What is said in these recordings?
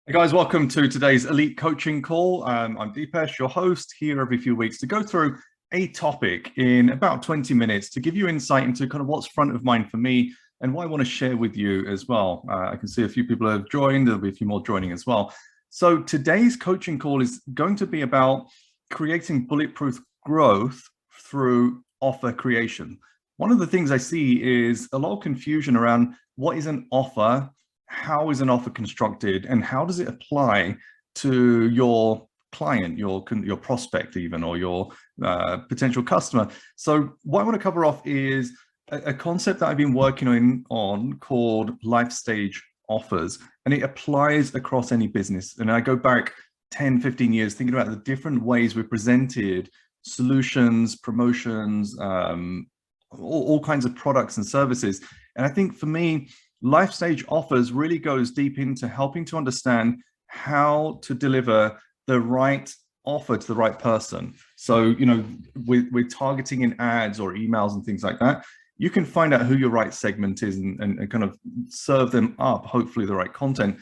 Hey guys, welcome to today's Elite Coaching Call. I'm Depesh, your host, here every few weeks to go through a topic in about 20 minutes to give you insight into kind of what's front of mind for me and what I want to share with you as well. I can see a few people have joined. There'll be a few more joining as well. So today's coaching call is going to be about creating bulletproof growth through offer creation. One of the things I see is a lot of confusion around what is an offer, how is an offer constructed, and how does it apply to your client, your prospect even, or your potential customer. So what I want to cover off is a concept that I've been working on called Lifestage offers, and it applies across any business. And I go back 10, 15 years thinking about the different ways we presented solutions, promotions, all kinds of products and services. And I think for me, Lifestage offers really goes deep into helping to understand how to deliver the right offer to the right person. So, you know, with targeting in ads or emails and things like that, you can find out who your right segment is and kind of serve them up, hopefully the right content.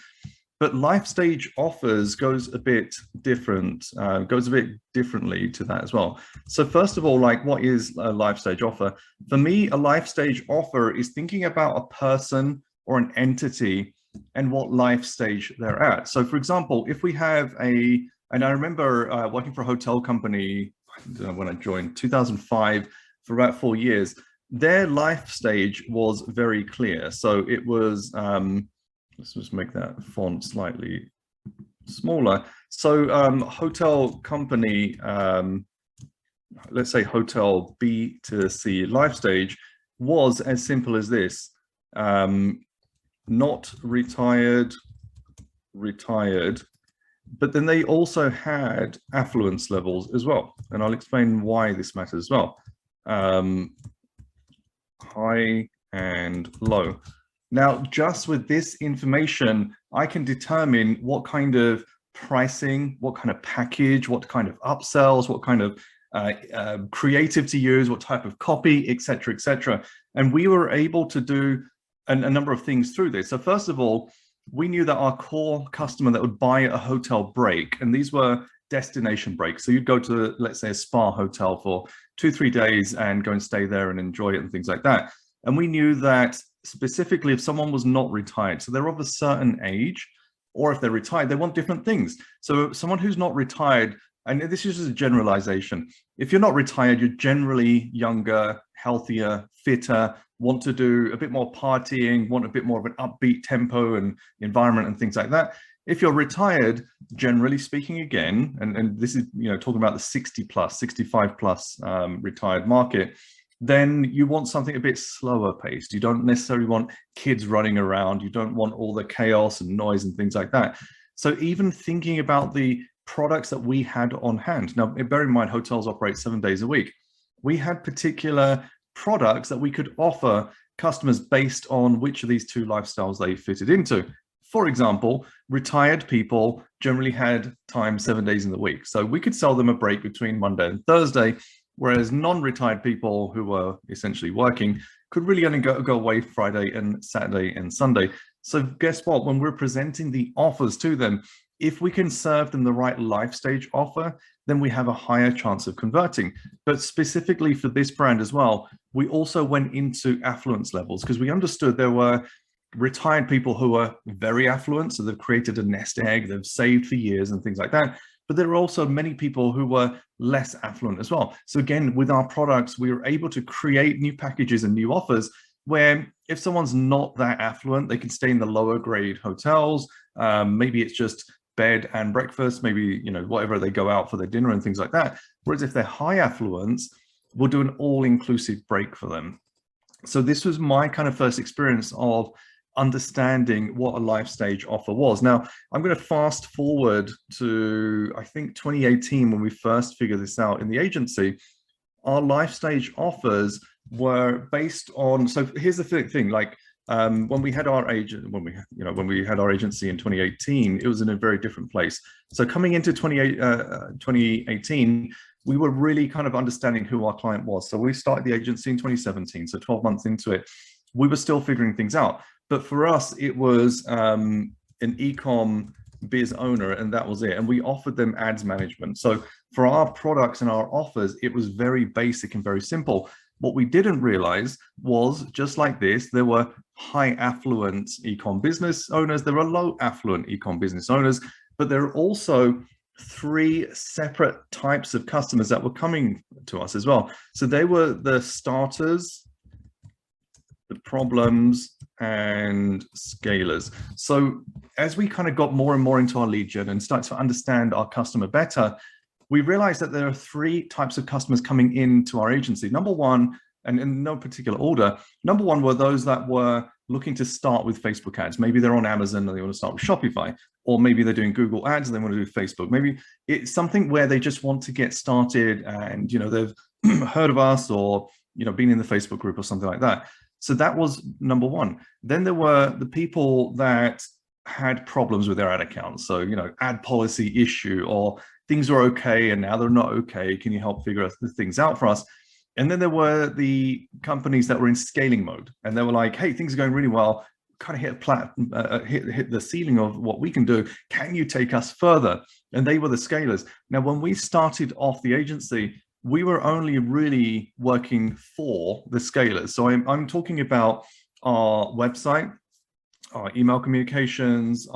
But Lifestage offers goes a bit different, goes a bit differently to that as well. So first of all, like, what is a Lifestage offer? For me, a Lifestage offer is thinking about a person or an entity and what life stage they're at. So for example, if we have and I remember working for a hotel company when I joined 2005 for about 4 years, their life stage was very clear. So it was, let's just make that font slightly smaller. So hotel company, let's say hotel B to C life stage was as simple as this. Not retired, retired, but then they also had affluence levels as well. And I'll explain why this matters as well. High and low. Now, just with this information, I can determine what kind of pricing, what kind of package, what kind of upsells, what kind of creative to use, what type of copy, etc., etc. And we were able to do a number of things through this. So first of all, we knew that our core customer that would buy a hotel break, and these were destination breaks. So you'd go to, let's say, a spa hotel for 2-3 days and go and stay there and enjoy it and things like that. And we knew that specifically if someone was not retired, so they're of a certain age, or if they're retired, they want different things. So someone who's not retired, and this is just a generalization, if you're not retired, you're generally younger, healthier, fitter, want to do a bit more partying, want a bit more of an upbeat tempo and environment and things like that. If you're retired, generally speaking, again, and this is, you know, talking about the 60 plus, 65 plus retired market, then you want something a bit slower paced. You don't necessarily want kids running around. You don't want all the chaos and noise and things like that. So even thinking about the products that we had on hand. Now, bear in mind, hotels operate 7 days a week. We had particular products that we could offer customers based on which of these two lifestyles they fitted into. For example, retired people generally had time 7 days in the week. So we could sell them a break between Monday and Thursday, whereas non-retired people who were essentially working could really only go away Friday and Saturday and Sunday. So guess what? When we're presenting the offers to them, if we can serve them the right life stage offer, then we have a higher chance of converting. But specifically for this brand as well, we also went into affluence levels because we understood there were retired people who are very affluent. So they've created a nest egg, they've saved for years and things like that. But there are also many people who were less affluent as well. So again, with our products, we were able to create new packages and new offers where if someone's not that affluent, they can stay in the lower grade hotels. Maybe it's just bed and breakfast, maybe, you know, whatever, they go out for their dinner and things like that. Whereas if they're high affluence, we'll do an all-inclusive break for them. So this was my kind of first experience of understanding what a life stage offer was. Now, I'm going to fast forward to, I think, 2018 when we first figured this out in the agency. Our life stage offers were based on, so here's the thing, like, when we had our when we had our agency in 2018, it was in a very different place. So coming into 2018, we were really kind of understanding who our client was. So we started the agency in 2017, so 12 months into it, we were still figuring things out. But for us, it was an Ecom biz owner, and that was it. And we offered them ads management. So for our products and our offers, it was very basic and very simple. What we didn't realize was, just like this, there were high affluent ecom business owners, there were low affluent ecom business owners, but there are also 3 separate types of customers that were coming to us as well. So they were the starters, the problems, and scalers. So as we kind of got more and more into our lead gen and start to understand our customer better, we realized that there are 3 types of customers coming into our agency. Number one, and in no particular order, number one were those that were looking to start with Facebook ads. Maybe they're on Amazon and they want to start with Shopify, or maybe they're doing Google ads and they want to do Facebook. Maybe it's something where they just want to get started and, you know, they've heard of us or, you know, been in the Facebook group or something like that. So that was number one. Then there were the people that had problems with their ad accounts. So, you know, ad policy issue, or things are okay and now they're not okay. Can you help figure the things out for us? And then there were the companies that were in scaling mode, and they were like, hey, things are going really well, kind of hit the ceiling of what we can do. Can you take us further? And they were the scalers. Now, when we started off the agency, we were only really working for the scalers. So I'm talking about our website, our email communications,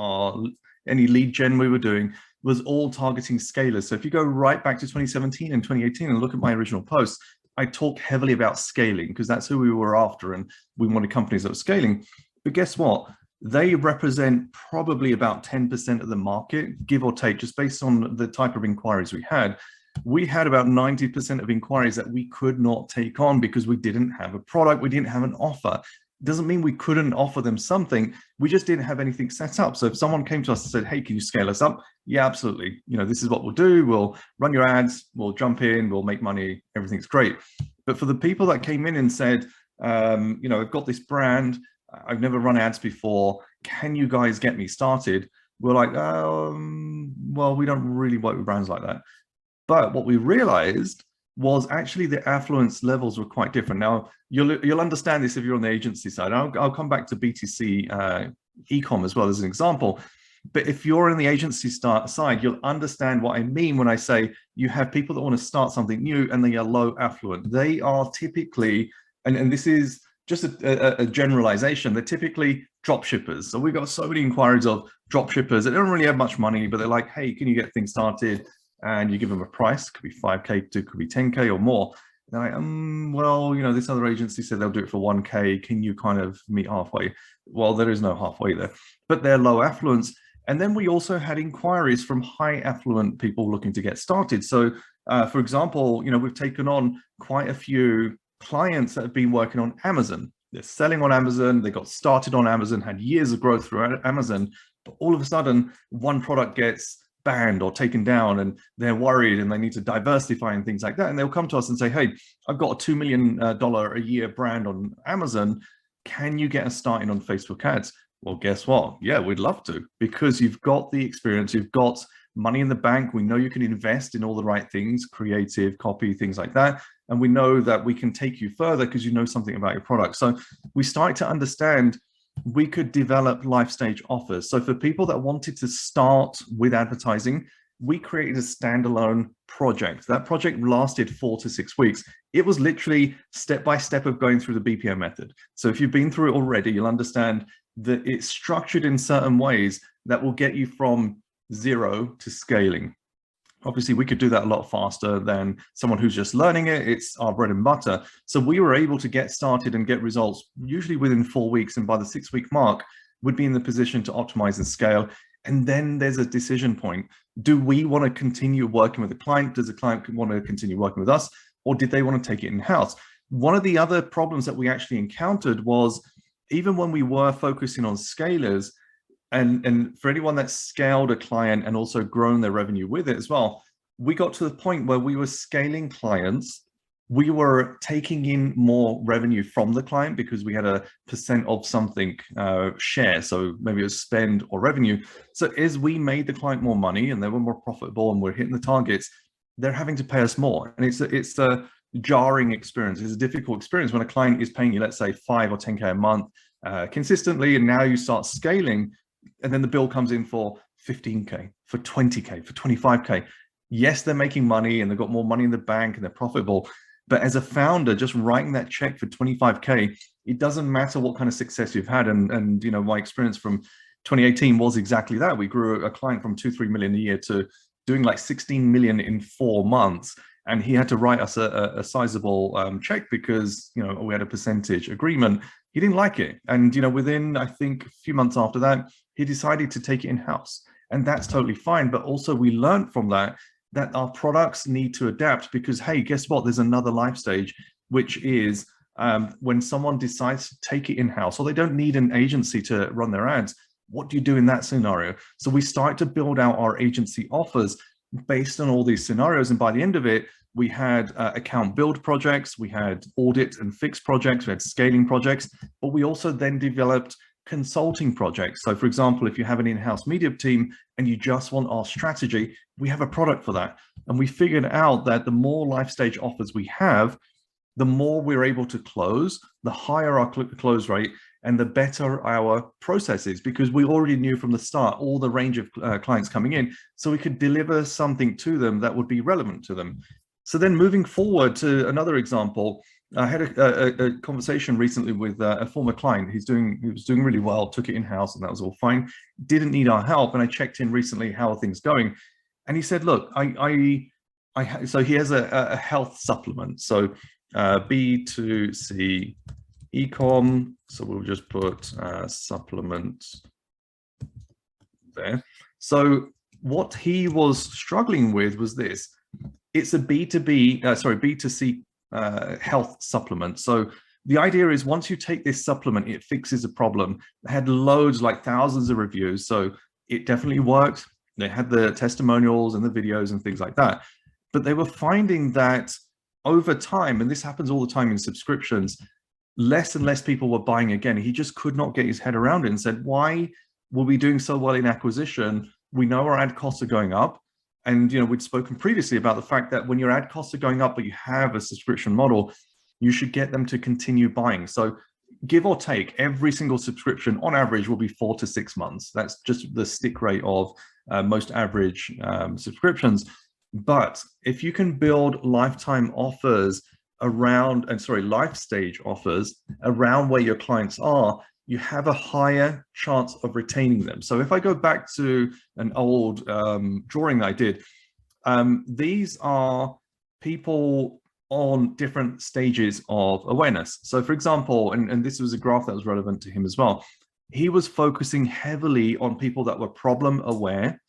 any lead gen we were doing was all targeting scalers. So if you go right back to 2017 and 2018 and look at my original posts, I talk heavily about scaling because that's who we were after, and we wanted companies that were scaling. But guess what? They represent probably about 10% of the market, give or take, just based on the type of inquiries we had. We had about 90% of inquiries that we could not take on because we didn't have a product, we didn't have an offer. Doesn't mean we couldn't offer them something, we just didn't have anything set up. So if someone came to us and said, hey, can you scale us up? Yeah, absolutely. You know, this is what we'll do. We'll run your ads, we'll jump in, we'll make money, everything's great. But for the people that came in and said, you know, I've got this brand, I've never run ads before, can you guys get me started? We're like, well, we don't really work with brands like that. But what we realized was actually the affluence levels were quite different. Now, you'll understand this if you're on the agency side. I'll come back to BTC Ecom as well as an example. But if you're in the agency side, you'll understand what I mean when I say you have people that want to start something new and they are low affluent. They are typically, and this is just a generalization, they're typically drop shippers. So we've got so many inquiries of drop shippers that don't really have much money, but they're like, hey, can you get things started? And you give them a price, could be 5K, could be 10K or more. They're like, well, you know, this other agency said they'll do it for 1K. Can you kind of meet halfway? Well, there is no halfway there, but they're low affluence. And then we also had inquiries from high affluent people looking to get started. So for example, you know, we've taken on quite a few clients that have been working on Amazon. They're selling on Amazon, they got started on Amazon, had years of growth through Amazon, but all of a sudden one product gets banned or taken down and they're worried and they need to diversify and things like that. And they'll come to us and say, hey, I've got a $2 million a year brand on Amazon. Can you get us started on Facebook ads? Well, guess what? Yeah, we'd love to, because you've got the experience, you've got money in the bank. We know you can invest in all the right things, creative, copy, things like that. And we know that we can take you further because you know something about your product. So we started to understand we could develop Lifestage offers. So for people that wanted to start with advertising, we created a standalone project. That project lasted 4 to 6 weeks. It was literally step-by-step of going through the BPM method. So if you've been through it already, you'll understand that it's structured in certain ways that will get you from 0 to scaling. Obviously, we could do that a lot faster than someone who's just learning it. It's our bread and butter. So we were able to get started and get results usually within 4 weeks. And by the 6-week mark, we'd be in the position to optimize and scale. And then there's a decision point. Do we want to continue working with the client? Does the client want to continue working with us? Or did they want to take it in-house? One of the other problems that we actually encountered was, even when we were focusing on scalers, and for anyone that's scaled a client and also grown their revenue with it as well, we got to the point where we were scaling clients. We were taking in more revenue from the client because we had a % of something share. So maybe it was spend or revenue. So as we made the client more money and they were more profitable and we're hitting the targets, they're having to pay us more. And it's a jarring experience. It's a difficult experience when a client is paying you, let's say 5 or 10K a month consistently, and now you start scaling, and then the bill comes in for 15K, for 20K, for 25K. Yes, they're making money and they've got more money in the bank and they're profitable. But as a founder, just writing that check for 25K, it doesn't matter what kind of success you've had. And you know, my experience from 2018 was exactly that. We grew a client from 2-3 million a year to doing like 16 million in 4 months. And he had to write us a sizable check because, you know, we had a percentage agreement. He didn't like it. And, you know, within, I think, a few months after that, he decided to take it in-house. And that's totally fine. But also we learned from that our products need to adapt because, hey, guess what? There's another life stage, which is when someone decides to take it in-house, or they don't need an agency to run their ads. What do you do in that scenario? So we start to build out our agency offers based on all these scenarios. And by the end of it, we had account build projects, we had audit and fix projects, we had scaling projects, but we also then developed consulting projects. So for example, if you have an in-house media team and you just want our strategy, we have a product for that. And we figured out that the more life stage offers we have, the more we're able to close, the higher our close rate, and the better our process is, because we already knew from the start all the range of clients coming in, so we could deliver something to them that would be relevant to them. So then moving forward to another example, I had a conversation recently with a former client. He was doing really well, took it in-house, and that was all fine. Didn't need our help, and I checked in recently, how are things going? And he said, look, so he has a health supplement. So B2C Ecom, so we'll just put supplement there. So what he was struggling with was this. It's a B2C health supplement. So the idea is once you take this supplement, it fixes a problem. They had loads, like thousands of reviews. So it definitely worked. They had the testimonials and the videos and things like that. But they were finding that over time, and this happens all the time in subscriptions, less and less people were buying again. He just could not get his head around it and said, why were we doing so well in acquisition? We know our ad costs are going up. And, you know, we'd spoken previously about the fact that when your ad costs are going up, but you have a subscription model, you should get them to continue buying. So give or take, every single subscription on average will be 4 to 6 months. That's just the stick rate of most average subscriptions. But if you can build lifetime offers around, life stage offers around where your clients are, you have a higher chance of retaining them. So if I go back to an old drawing I did, these are people on different stages of awareness. So for example, and this was a graph that was relevant to him as well, he was focusing heavily on people that were problem aware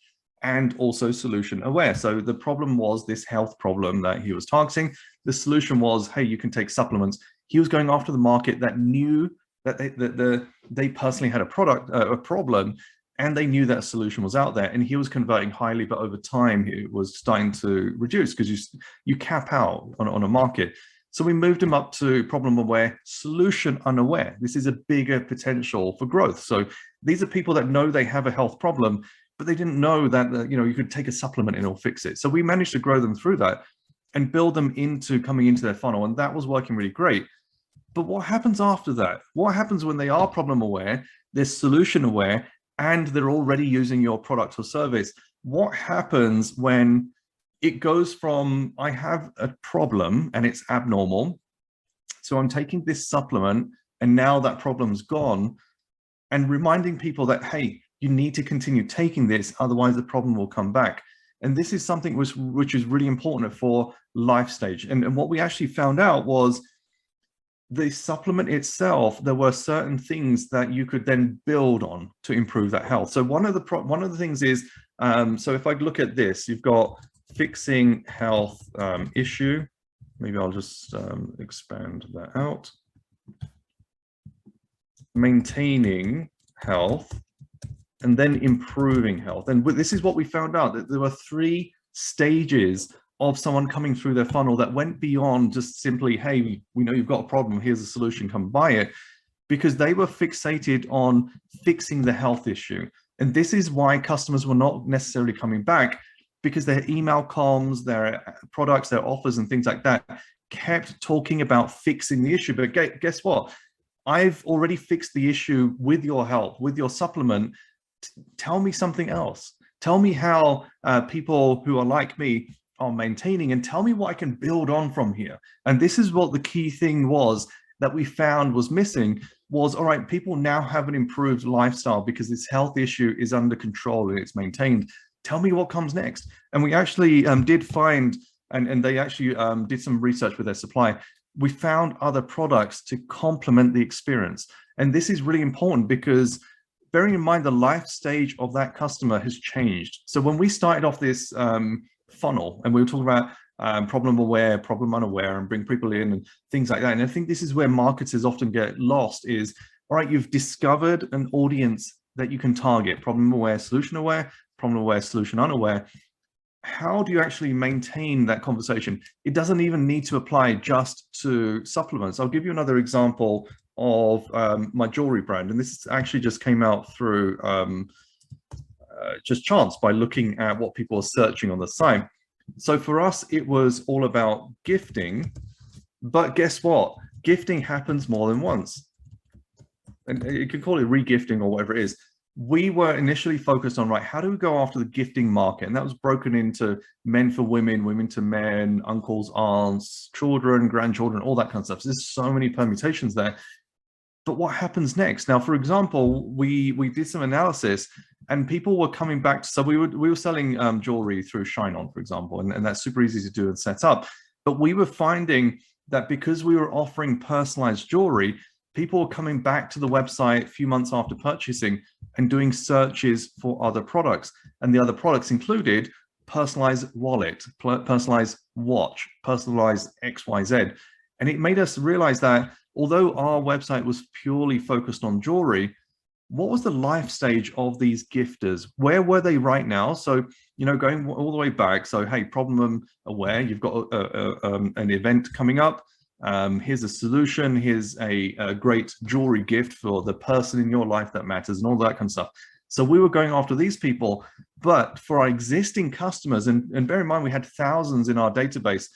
and also solution aware. So the problem was this health problem that he was targeting. The solution was, hey, you can take supplements. He was going after the market that knew that they personally had a problem, and they knew that a solution was out there, and he was converting highly, but over time it was starting to reduce because you cap out on a market. So we moved him up to problem aware, solution unaware. This is a bigger potential for growth. So these are people that know they have a health problem, but they didn't know that you could take a supplement and it'll fix it. So we managed to grow them through that and build them into coming into their funnel, and that was working really great. But what happens after that? What happens when they are problem aware, they're solution aware, and they're already using your product or service? What happens when it goes from, I have a problem and it's abnormal, so I'm taking this supplement and now that problem's gone, and reminding people that, hey, you need to continue taking this, otherwise the problem will come back. And this is something which is really important for life stage. And what we actually found out was the supplement itself, there were certain things that you could then build on to improve that health. So one of the things is, so if I look at this, you've got fixing health issue. Maybe I'll just expand that out. Maintaining health, and then improving health. And this is what we found out, that there were 3 stages of someone coming through their funnel that went beyond just simply, hey, we know you've got a problem, here's a solution, come buy it, because they were fixated on fixing the health issue. And this is why customers were not necessarily coming back, because their email comms, their products, their offers and things like that kept talking about fixing the issue. But guess what? I've already fixed the issue with your health, with your supplement. Tell me something else. Tell me how people who are like me are maintaining, and tell me what I can build on from here. And this is what the key thing was that we found was missing was, all right, people now have an improved lifestyle because this health issue is under control and it's maintained. Tell me what comes next. And we actually did find, and they actually did some research with their supply. We found other products to complement the experience. And this is really important because bearing in mind the life stage of that customer has changed. So when we started off this funnel and we were talking about problem aware, problem unaware, and bring people in and things like that. And I think this is where marketers often get lost is, all right, you've discovered an audience that you can target, problem aware, solution aware, solution unaware. How do you actually maintain that conversation? It doesn't even need to apply just to supplements. I'll give you another example of my jewelry brand. And this actually just came out through just chance by looking at what people are searching on the site. So for us, it was all about gifting, but guess what? Gifting happens more than once. And you can call it regifting or whatever it is. We were initially focused on, right, how do we go after the gifting market? And that was broken into men for women, women to men, uncles, aunts, children, grandchildren, all that kind of stuff. So there's so many permutations there. But what happens next? Now, for example, we did some analysis and people were coming back. So we were selling jewelry through Shine On, for example, and that's super easy to do and set up. But we were finding that because we were offering personalized jewelry, people were coming back to the website a few months after purchasing and doing searches for other products. And the other products included personalized wallet, personalized watch, personalized XYZ. And it made us realize that although our website was purely focused on jewelry, what was the life stage of these gifters? Where were they right now? So, you know, going all the way back. So, hey, problem aware, you've got an event coming up. Here's a solution. Here's a great jewelry gift for the person in your life that matters and all that kind of stuff. So we were going after these people, but for our existing customers, and bear in mind, we had thousands in our database,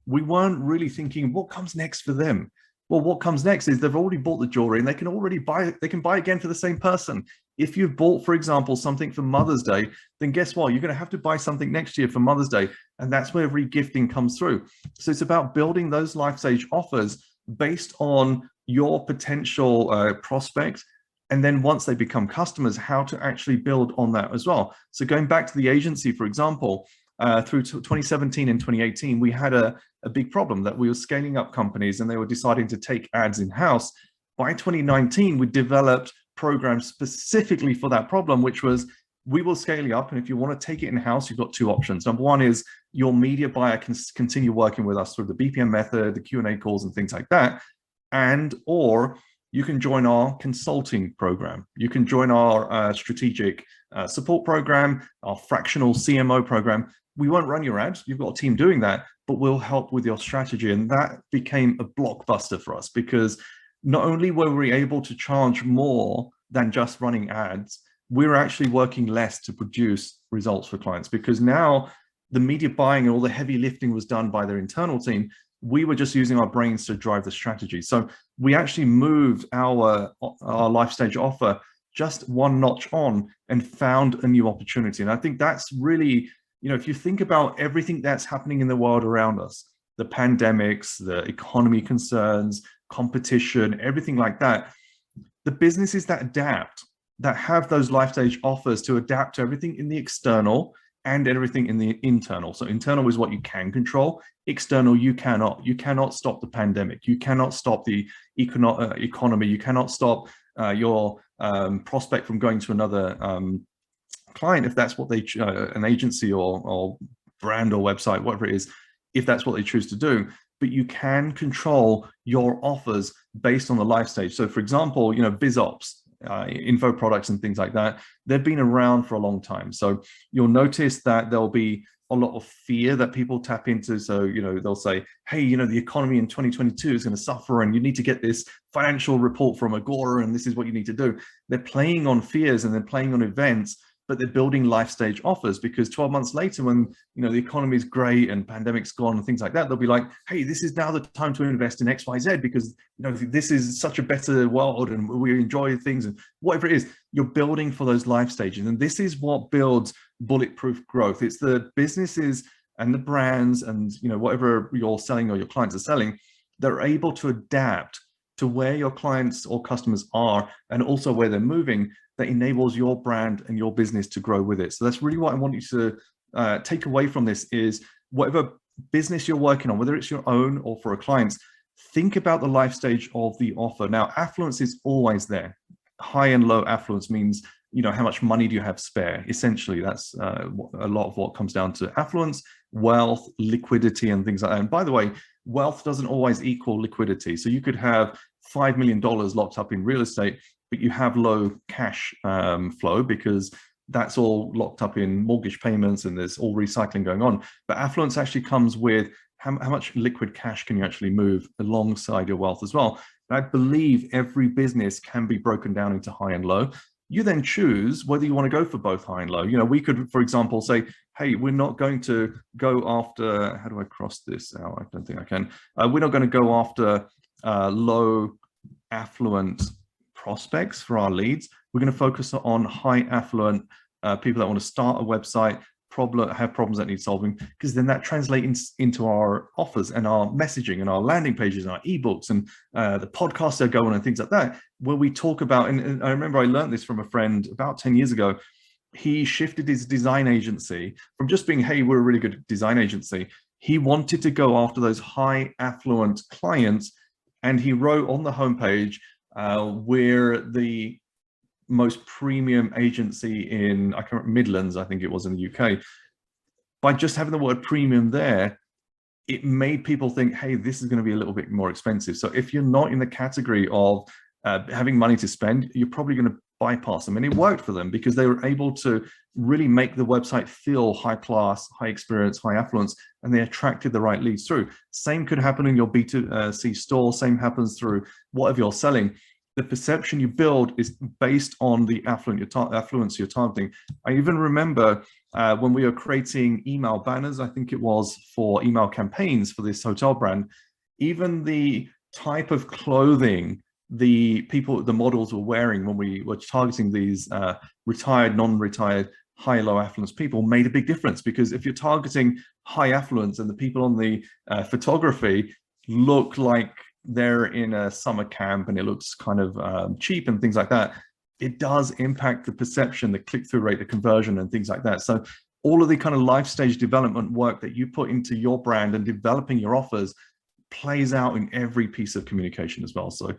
we weren't really thinking what comes next for them. Well, what comes next is they've already bought the jewelry and they can already buy it. They can buy again for the same person. If you've bought, for example, something for Mother's Day, then guess what? You're going to have to buy something next year for Mother's Day. And that's where regifting comes through. So it's about building those life stage offers based on your potential prospects. And then once they become customers, how to actually build on that as well. So going back to the agency, for example, through 2017 and 2018, we had a big problem that we were scaling up companies and they were deciding to take ads in-house. By 2019, we developed programs specifically for that problem, which was we will scale you up. And if you want to take it in-house, you've got two options. Number one is your media buyer can continue working with us through the BPM method, the Q&A calls and things like that. And or you can join our consulting program. You can join our strategic support program, our fractional CMO program. We won't run your ads. You've got a team doing that, but we'll help with your strategy. And that became a blockbuster for us because not only were we able to charge more than just running ads, we're actually working less to produce results for clients because now the media buying and all the heavy lifting was done by their internal team. We were just using our brains to drive the strategy. So we actually moved our life stage offer just one notch on and found a new opportunity. And I think that's really, you know, if you think about everything that's happening in the world around us, the pandemics, the economy concerns, competition, everything like that, the businesses that adapt, that have those life stage offers to adapt to everything in the external and everything in the internal. So internal is what you can control. External, you cannot. You cannot stop the pandemic. You cannot stop the economy. You cannot stop your prospect from going to another client if that's what they, an agency or brand or website, whatever it is, if that's what they choose to do. But you can control your offers based on the life stage. So for example, you know, BizOps, info products and things like that, they've been around for a long time. So you'll notice that there'll be a lot of fear that people tap into. So, you know, they'll say, hey, you know, the economy in 2022 is going to suffer and you need to get this financial report from Agora and this is what you need to do. They're playing on fears and they're playing on events, but they're building life stage offers because 12 months later when, you know, the economy is great and pandemic's gone and things like that, they'll be like, hey, this is now the time to invest in XYZ because, you know, this is such a better world and we enjoy things and whatever it is, you're building for those life stages. And this is what builds bulletproof growth. It's the businesses and the brands and whatever you're selling or your clients are selling, they're able to adapt to where your clients or customers are and also where they're moving, that enables your brand and your business to grow with it. So that's really what I want you to take away from this is whatever business you're working on, whether it's your own or for a client's, think about the life stage of the offer. Now, affluence is always there. High and low affluence means, how much money do you have spare? Essentially, that's a lot of what comes down to affluence, wealth, liquidity, and things like that. And by the way, wealth doesn't always equal liquidity. So you could have $5 million locked up in real estate, but you have low cash flow because that's all locked up in mortgage payments and there's all recycling going on. But affluence actually comes with how much liquid cash can you actually move alongside your wealth as well. And I believe every business can be broken down into high and low. You then choose whether you want to go for both high and low. We could, for example, say, hey, we're not going to go after, how do I cross this out? I don't think I can. We're not going to go after low affluent prospects for our leads. We're going to focus on high affluent people that want to start a website, have problems that need solving, because then that translates into our offers and our messaging and our landing pages and our ebooks and the podcasts that go on and things like that, where we talk about, and I remember I learned this from a friend about 10 years ago. He shifted his design agency from just being, hey, we're a really good design agency. He wanted to go after those high affluent clients, and he wrote on the homepage, we're the most premium agency in, I can't remember, Midlands, I think it was, in the UK. By just having the word premium there, it made people think, hey, this is going to be a little bit more expensive. So if you're not in the category of having money to spend, you're probably going to bypass them. And it worked for them because they were able to really make the website feel high class, high experience, high affluence, and they attracted the right leads through. Same could happen in your B2C store. Same happens through whatever you're selling. The perception you build is based on the affluence you're targeting. I even remember when we were creating email banners, I think it was for email campaigns for this hotel brand, even the type of clothing the models were wearing when we were targeting these retired, non-retired, high, low affluence people made a big difference. Because if you're targeting high affluence and the people on the photography look like they're in a summer camp and it looks kind of cheap and things like that, it does impact the perception, the click-through rate, the conversion and things like that. So all of the kind of life stage development work that you put into your brand and developing your offers plays out in every piece of communication as well. So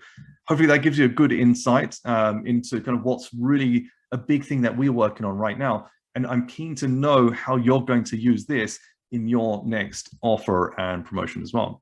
hopefully that gives you a good insight into kind of what's really a big thing that we're working on right now. And I'm keen to know how you're going to use this in your next offer and promotion as well.